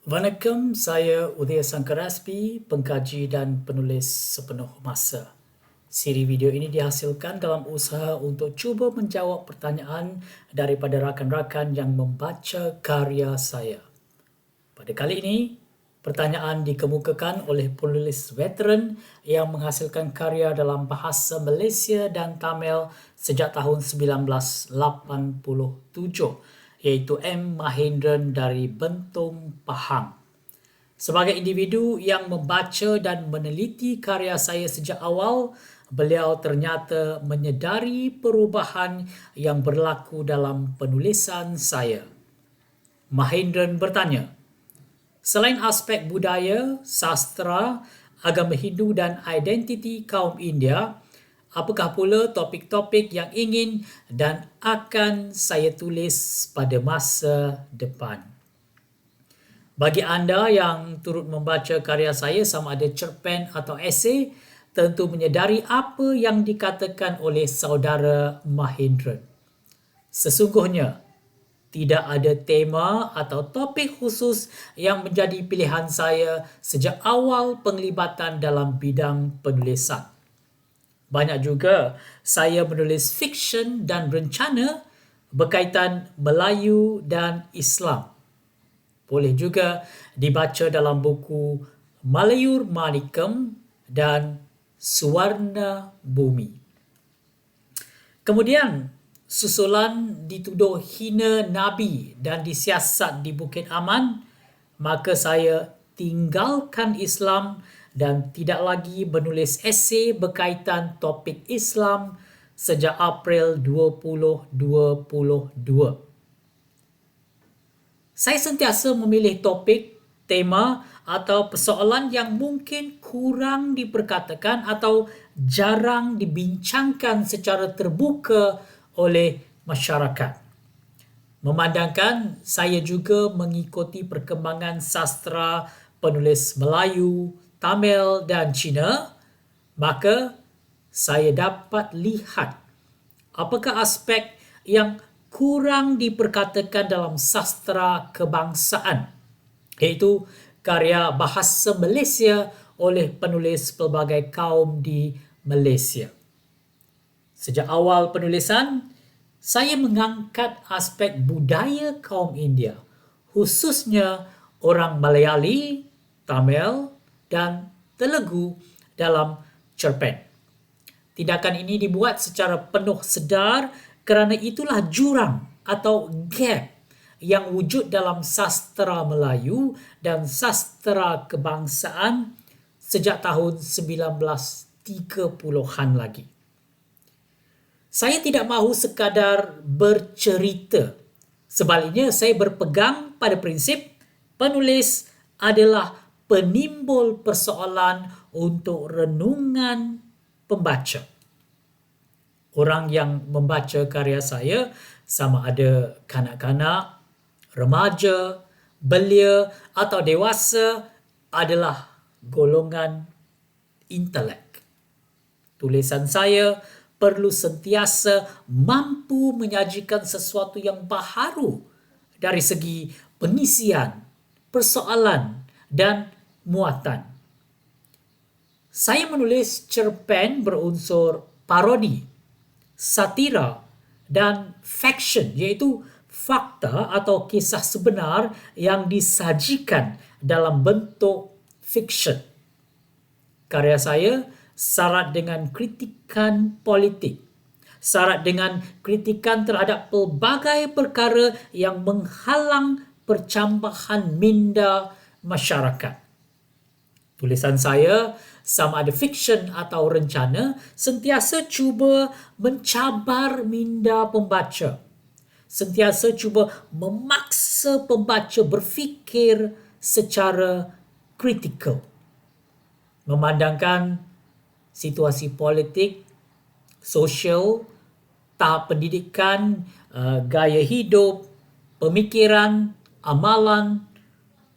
Vanakkam, saya Udaya Sangkaraspi, pengkaji dan penulis sepenuh masa. Siri video ini dihasilkan dalam usaha untuk cuba menjawab pertanyaan daripada rakan-rakan yang membaca karya saya. Pada kali ini, pertanyaan dikemukakan oleh penulis veteran yang menghasilkan karya dalam bahasa Malaysia dan Tamil sejak tahun 1987, iaitu M. Mahendran dari Bentong, Pahang. Sebagai individu yang membaca dan meneliti karya saya sejak awal, beliau ternyata menyedari perubahan yang berlaku dalam penulisan saya. Mahendran bertanya, selain aspek budaya, sastra, agama Hindu dan identiti kaum India, apakah pula topik-topik yang ingin dan akan saya tulis pada masa depan? Bagi anda yang turut membaca karya saya sama ada cerpen atau esei, tentu menyedari apa yang dikatakan oleh saudara Mahendran. Sesungguhnya, tidak ada tema atau topik khusus yang menjadi pilihan saya sejak awal penglibatan dalam bidang penulisan. Banyak juga saya menulis fiksyen dan rencana berkaitan Melayu dan Islam. Boleh juga dibaca dalam buku Malayur Manikam dan Suwarna Bumi. Kemudian, susulan dituduh hina Nabi dan disiasat di Bukit Aman, maka saya tinggalkan Islam dan tidak lagi menulis esei berkaitan topik Islam sejak April 2022. Saya sentiasa memilih topik, tema atau persoalan yang mungkin kurang diperkatakan atau jarang dibincangkan secara terbuka oleh masyarakat. Memandangkan saya juga mengikuti perkembangan sastra penulis Melayu, Tamil dan Cina, maka saya dapat lihat apakah aspek yang kurang diperkatakan dalam sastra kebangsaan, iaitu karya bahasa Malaysia oleh penulis pelbagai kaum di Malaysia. Sejak awal penulisan, saya mengangkat aspek budaya kaum India, khususnya orang Malayali, Tamil dan Telugu dalam cerpen. Tindakan ini dibuat secara penuh sedar kerana itulah jurang atau gap yang wujud dalam sastra Melayu dan sastra kebangsaan sejak tahun 1930-an lagi. Saya tidak mahu sekadar bercerita. Sebaliknya, saya berpegang pada prinsip penulis adalah penimbul persoalan untuk renungan pembaca. Orang yang membaca karya saya sama ada kanak-kanak, remaja, belia atau dewasa adalah golongan intelek. Tulisan saya perlu sentiasa mampu menyajikan sesuatu yang baharu dari segi pengisian, persoalan dan muatan. Saya menulis cerpen berunsur parodi, satira dan fiction, iaitu fakta atau kisah sebenar yang disajikan dalam bentuk fiction. Karya saya syarat dengan kritikan politik, syarat dengan kritikan terhadap pelbagai perkara yang menghalang percambahan minda masyarakat. Tulisan saya, sama ada fiksyen atau rencana, sentiasa cuba mencabar minda pembaca. Sentiasa cuba memaksa pembaca berfikir secara kritikal. Memandangkan situasi politik, sosial, tahap pendidikan, gaya hidup, pemikiran, amalan,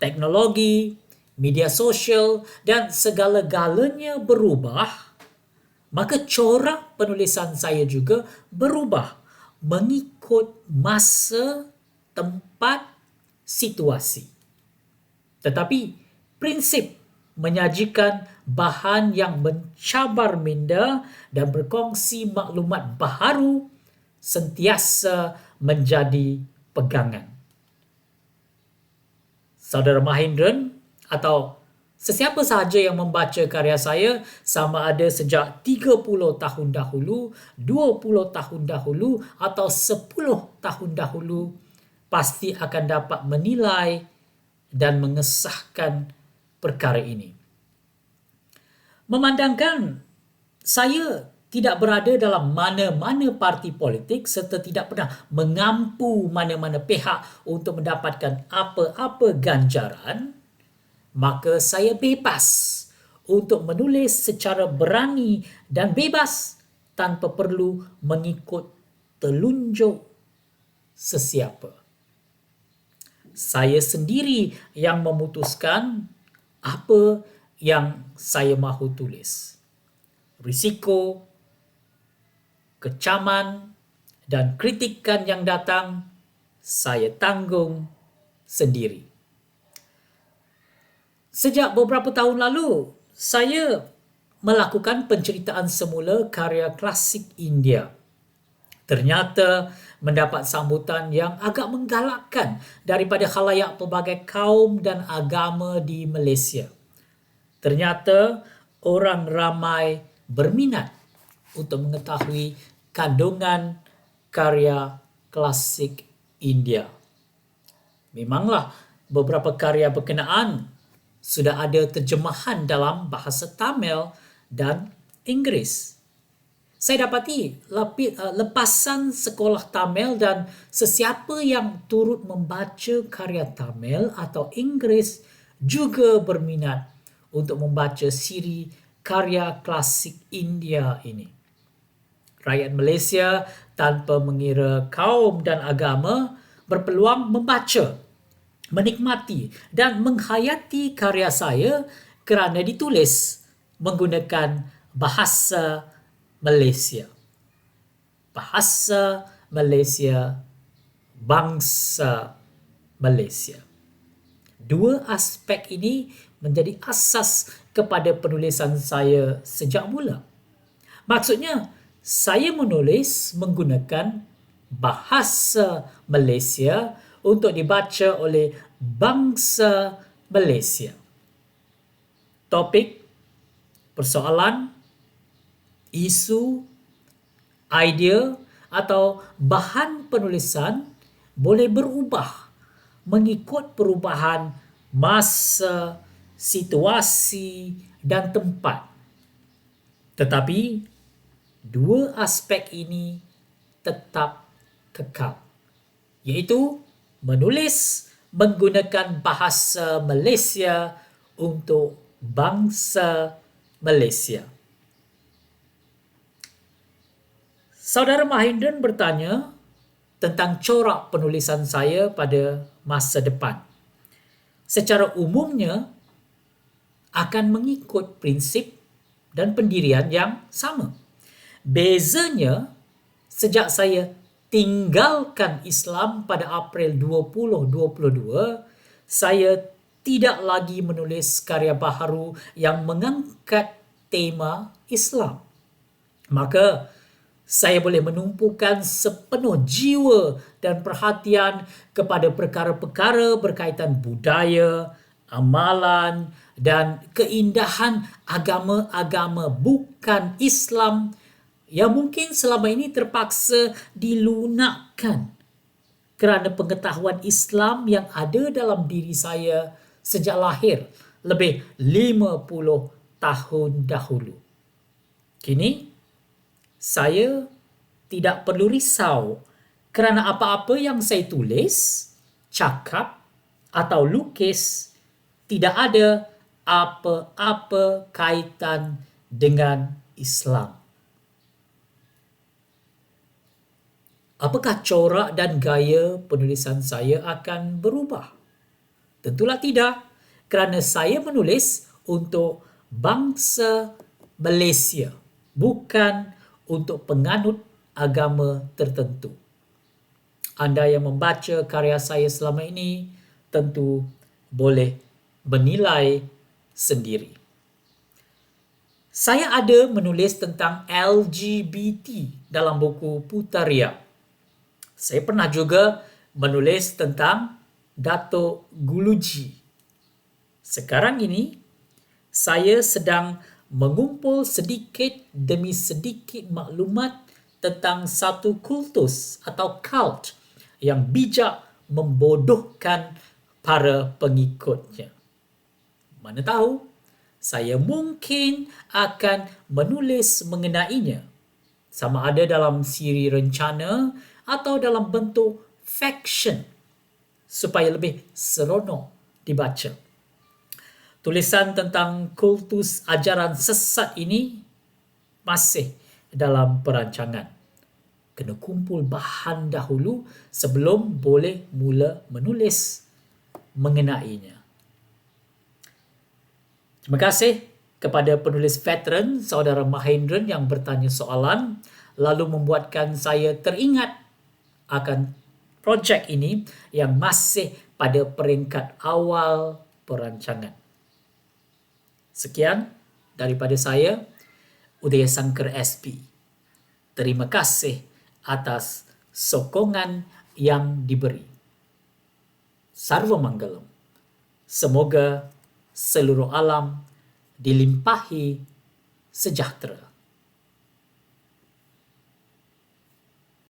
teknologi, media sosial dan segala-galanya berubah, maka corak penulisan saya juga berubah mengikut masa, tempat, situasi. Tetapi prinsip menyajikan bahan yang mencabar minda dan berkongsi maklumat baharu sentiasa menjadi pegangan. Saudara Mahendran atau sesiapa sahaja yang membaca karya saya, sama ada sejak 30 tahun dahulu, 20 tahun dahulu atau 10 tahun dahulu, pasti akan dapat menilai dan mengesahkan perkara ini. Memandangkan saya tidak berada dalam mana-mana parti politik serta tidak pernah mengampu mana-mana pihak untuk mendapatkan apa-apa ganjaran, maka saya bebas untuk menulis secara berani dan bebas tanpa perlu mengikut telunjuk sesiapa. Saya sendiri yang memutuskan apa yang saya mahu tulis. Risiko, kecaman dan kritikan yang datang, saya tanggung sendiri. Sejak beberapa tahun lalu, saya melakukan penceritaan semula karya klasik India. Ternyata mendapat sambutan yang agak menggalakkan daripada khalayak pelbagai kaum dan agama di Malaysia. Ternyata orang ramai berminat untuk mengetahui kandungan karya klasik India. Memanglah beberapa karya berkenaan sudah ada terjemahan dalam bahasa Tamil dan Inggeris. Saya dapati lepasan sekolah Tamil dan sesiapa yang turut membaca karya Tamil atau Inggeris juga berminat untuk membaca siri karya klasik India ini. Rakyat Malaysia tanpa mengira kaum dan agama berpeluang membaca, menikmati dan menghayati karya saya kerana ditulis menggunakan bahasa Malaysia. Bahasa Malaysia, bangsa Malaysia. Dua aspek ini menjadi asas kepada penulisan saya sejak mula. Maksudnya, saya menulis menggunakan bahasa Malaysia untuk dibaca oleh bangsa Malaysia. Topik, persoalan, isu, idea atau bahan penulisan boleh berubah mengikut perubahan masa, situasi dan tempat. Tetapi dua aspek ini tetap kekal, iaitu menulis menggunakan bahasa Malaysia untuk bangsa Malaysia. Saudara Mahendran bertanya tentang corak penulisan saya pada masa depan. Secara umumnya akan mengikut prinsip dan pendirian yang sama. Bezanya, sejak saya tinggalkan Islam pada April 2022, saya tidak lagi menulis karya baharu yang mengangkat tema Islam. Maka, saya boleh menumpukan sepenuh jiwa dan perhatian kepada perkara-perkara berkaitan budaya, amalan dan keindahan agama-agama bukan Islam yang mungkin selama ini terpaksa dilunakkan kerana pengetahuan Islam yang ada dalam diri saya sejak lahir lebih 50 tahun dahulu. Kini, saya tidak perlu risau kerana apa-apa yang saya tulis, cakap atau lukis tidak ada apa-apa kaitan dengan Islam. Apakah corak dan gaya penulisan saya akan berubah? Tentulah tidak, kerana saya menulis untuk bangsa Malaysia, bukan untuk penganut agama tertentu. Anda yang membaca karya saya selama ini tentu boleh bernilai sendiri. Saya ada menulis tentang LGBT dalam buku Putaria. Saya pernah juga menulis tentang Dato' Guluji. Sekarang ini, saya sedang mengumpul sedikit demi sedikit maklumat tentang satu kultus atau cult yang bijak membodohkan para pengikutnya. Mana tahu, saya mungkin akan menulis mengenainya, sama ada dalam siri rencana atau dalam bentuk fiction, supaya lebih seronok dibaca. Tulisan tentang kultus ajaran sesat ini masih dalam perancangan. Kena kumpul bahan dahulu sebelum boleh mula menulis mengenainya. Terima kasih kepada penulis veteran saudara Mahendran yang bertanya soalan lalu membuatkan saya teringat akan projek ini yang masih pada peringkat awal perancangan. Sekian daripada saya, Udaya Sangkar SP. Terima kasih atas sokongan yang diberi. Sarva Manggalam. Semoga seluruh alam dilimpahi sejahtera.